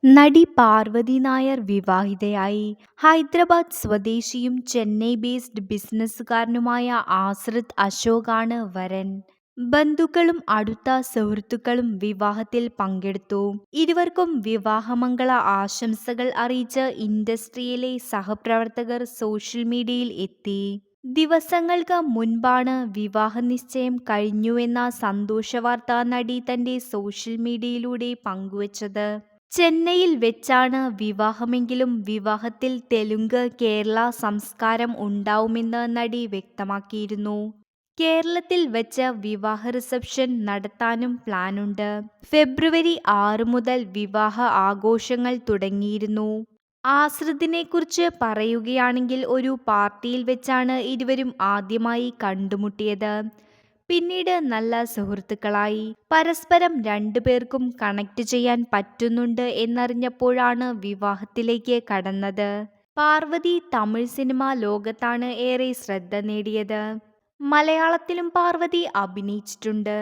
നടി പാർവതി നായർ വിവാഹിതയായി. ഹൈദരാബാദ് സ്വദേശിയും ചെന്നൈ ബേസ്ഡ് ബിസിനസ്സുകാരനുമായ ആശ്രിത് അശോകാണ് വരൻ. ബന്ധുക്കളും അടുത്ത സുഹൃത്തുക്കളും വിവാഹത്തിൽ പങ്കെടുത്തു. ഇരുവർക്കും വിവാഹമംഗള ആശംസകൾ അറിയിച്ച് ഇൻഡസ്ട്രിയിലെ സഹപ്രവർത്തകർ സോഷ്യൽ മീഡിയയിൽ എത്തി. ദിവസങ്ങൾക്ക് മുൻപാണ് വിവാഹ നിശ്ചയം കഴിഞ്ഞുവെന്ന സന്തോഷവാർത്ത നടി തന്റെ സോഷ്യൽ മീഡിയയിലൂടെ പങ്കുവച്ചത്. ചെന്നൈയിൽ വെച്ചാണ് വിവാഹമെങ്കിലും വിവാഹത്തിൽ തെലുങ്ക് കേരള സംസ്കാരം ഉണ്ടാവുമെന്ന് നടി വ്യക്തമാക്കിയിരുന്നു. കേരളത്തിൽ വച്ച് വിവാഹ റിസപ്ഷൻ നടത്താനും പ്ലാനുണ്ട്. ഫെബ്രുവരി 6 മുതൽ വിവാഹ ആഘോഷങ്ങൾ തുടങ്ങിയിരുന്നു. ആശ്രിതിനെക്കുറിച്ച് പറയുകയാണെങ്കിൽ ഒരു പാർട്ടിയിൽ വെച്ചാണ് ഇരുവരും ആദ്യമായി കണ്ടുമുട്ടിയത്. പിന്നീട് നല്ല സുഹൃത്തുക്കളായി. പരസ്പരം രണ്ടുപേർക്കും കണക്ട് ചെയ്യാൻ പറ്റുന്നുണ്ട് എന്നറിഞ്ഞപ്പോഴാണ് വിവാഹത്തിലേക്ക് കടന്നത്. പാർവതി തമിഴ് സിനിമാ ലോകത്താണ് ഏറെ ശ്രദ്ധ നേടിയത്. മലയാളത്തിലും പാർവതി അഭിനയിച്ചിട്ടുണ്ട്.